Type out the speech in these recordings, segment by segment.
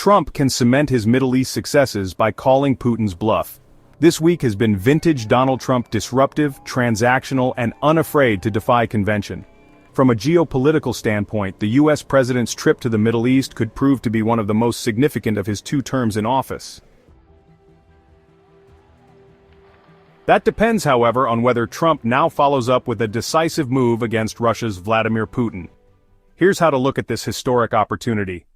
Trump can cement his Middle East successes by calling Putin's bluff. This week has been vintage Donald Trump, disruptive, transactional, and unafraid to defy convention. From a geopolitical standpoint, the U.S. president's trip to the Middle East could prove to be one of the most significant of his 2 terms in office. That depends, however, on whether Trump now follows up with a decisive move against Russia's Vladimir Putin. Here's how to look at this historic opportunity.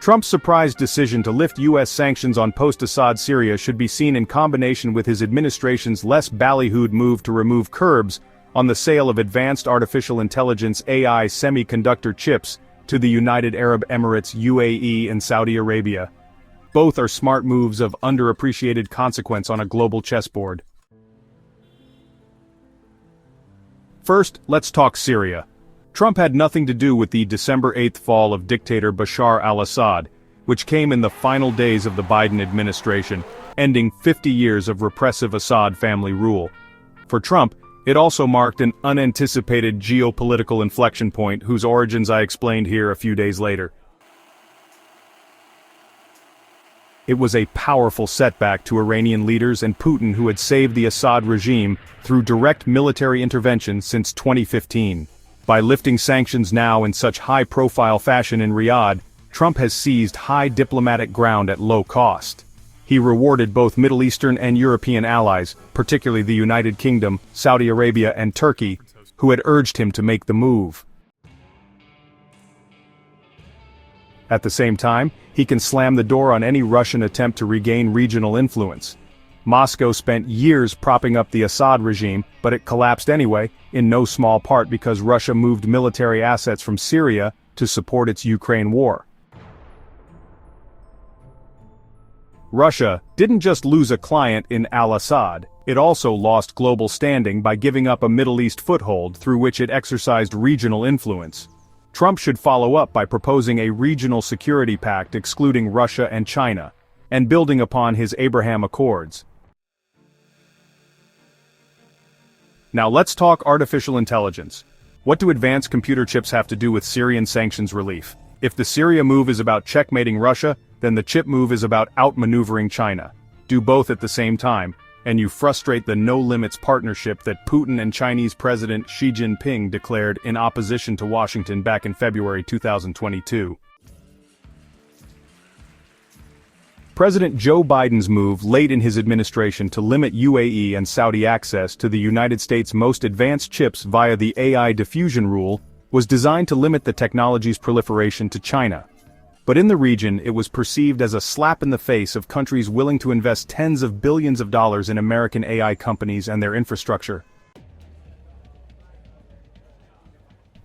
Trump's surprise decision to lift U.S. sanctions on post-Assad Syria should be seen in combination with his administration's less ballyhooed move to remove curbs on the sale of advanced artificial intelligence AI semiconductor chips to the United Arab Emirates, UAE, and Saudi Arabia. Both are smart moves of underappreciated consequence on a global chessboard. First, let's talk Syria. Trump had nothing to do with the December 8 fall of dictator Bashar al-Assad, which came in the final days of the Biden administration, ending 50 years of repressive Assad family rule. For Trump, it also marked an unanticipated geopolitical inflection point whose origins I explained here a few days later. It was a powerful setback to Iranian leaders and Putin, who had saved the Assad regime through direct military intervention since 2015. By lifting sanctions now in such high-profile fashion in Riyadh, Trump has seized high diplomatic ground at low cost. He rewarded both Middle Eastern and European allies, particularly the United Kingdom, Saudi Arabia, and Turkey, who had urged him to make the move. At the same time, he can slam the door on any Russian attempt to regain regional influence. Moscow spent years propping up the Assad regime, but it collapsed anyway, in no small part because Russia moved military assets from Syria to support its Ukraine war. Russia didn't just lose a client in al-Assad, it also lost global standing by giving up a Middle East foothold through which it exercised regional influence. Trump should follow up by proposing a regional security pact excluding Russia and China, and building upon his Abraham Accords. Now let's talk artificial intelligence. What do advanced computer chips have to do with Syrian sanctions relief? If the Syria move is about checkmating Russia, then the chip move is about outmaneuvering China. Do both at the same time, and you frustrate the no-limits partnership that Putin and Chinese President Xi Jinping declared in opposition to Washington back in February 2022. President Joe Biden's move late in his administration to limit UAE and Saudi access to the United States' most advanced chips via the AI diffusion rule was designed to limit the technology's proliferation to China. But in the region, it was perceived as a slap in the face of countries willing to invest tens of billions of dollars in American AI companies and their infrastructure.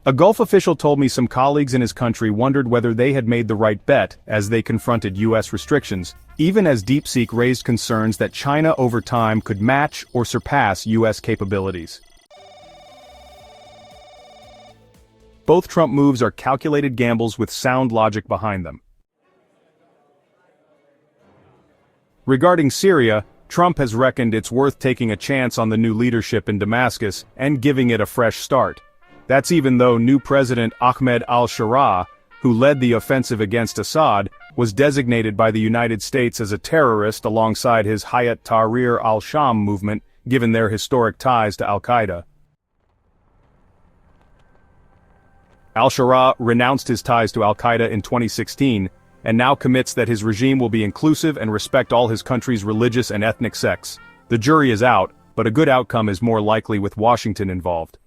A Gulf official told me some colleagues in his country wondered whether they had made the right bet as they confronted U.S. restrictions, even as DeepSeek raised concerns that China over time could match or surpass U.S. capabilities. Both Trump moves are calculated gambles with sound logic behind them. Regarding Syria, Trump has reckoned it's worth taking a chance on the new leadership in Damascus and giving it a fresh start. That's even though new President Ahmed Al-Sharaa, who led the offensive against Assad, was designated by the United States as a terrorist alongside his Hayat Tahrir al-Sham movement, given their historic ties to al-Qaeda. Al-Sharaa renounced his ties to al-Qaeda in 2016, and now commits that his regime will be inclusive and respect all his country's religious and ethnic sects. The jury is out, but a good outcome is more likely with Washington involved.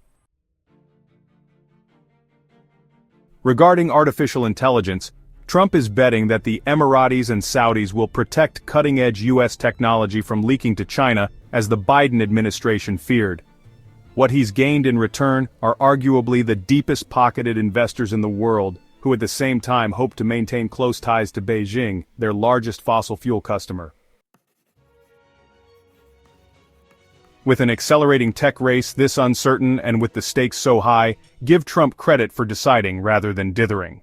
Regarding artificial intelligence, Trump is betting that the Emiratis and Saudis will protect cutting-edge U.S. technology from leaking to China, as the Biden administration feared. What he's gained in return are arguably the deepest-pocketed investors in the world, who at the same time hope to maintain close ties to Beijing, their largest fossil fuel customer. With an accelerating tech race this uncertain and with the stakes so high, give Trump credit for deciding rather than dithering.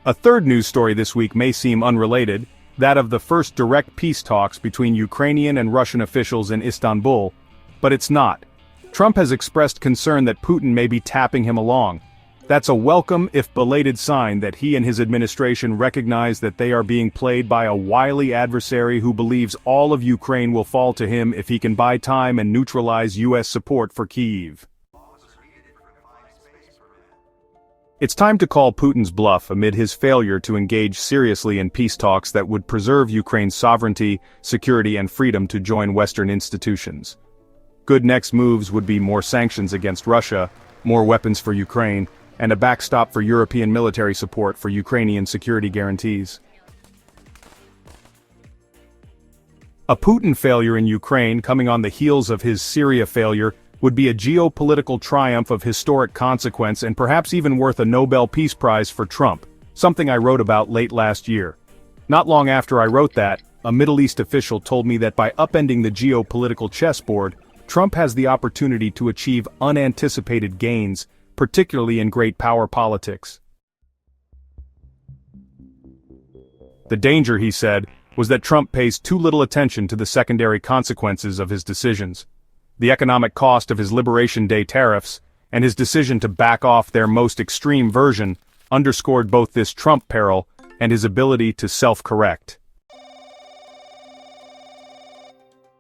A third news story this week may seem unrelated, that of the first direct peace talks between Ukrainian and Russian officials in Istanbul, but it's not. Trump has expressed concern that Putin may be tapping him along. That's a welcome, if belated, sign that he and his administration recognize that they are being played by a wily adversary who believes all of Ukraine will fall to him if he can buy time and neutralize U.S. support for Kyiv. It's time to call Putin's bluff amid his failure to engage seriously in peace talks that would preserve Ukraine's sovereignty, security, and freedom to join Western institutions. Good next moves would be more sanctions against Russia, more weapons for Ukraine, and a backstop for European military support for Ukrainian security guarantees. A Putin failure in Ukraine coming on the heels of his Syria failure would be a geopolitical triumph of historic consequence and perhaps even worth a Nobel Peace Prize for Trump, something I wrote about late last year. Not long after I wrote that, a Middle East official told me that by upending the geopolitical chessboard, Trump has the opportunity to achieve unanticipated gains, particularly in great power politics. The danger, he said, was that Trump pays too little attention to the secondary consequences of his decisions. The economic cost of his Liberation Day tariffs, and his decision to back off their most extreme version, underscored both this Trump peril and his ability to self-correct.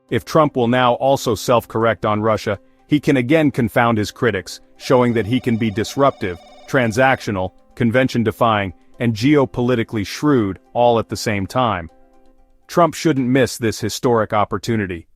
If Trump will now also self-correct on Russia, he can again confound his critics, showing that he can be disruptive, transactional, convention-defying, and geopolitically shrewd all at the same time. Trump shouldn't miss this historic opportunity.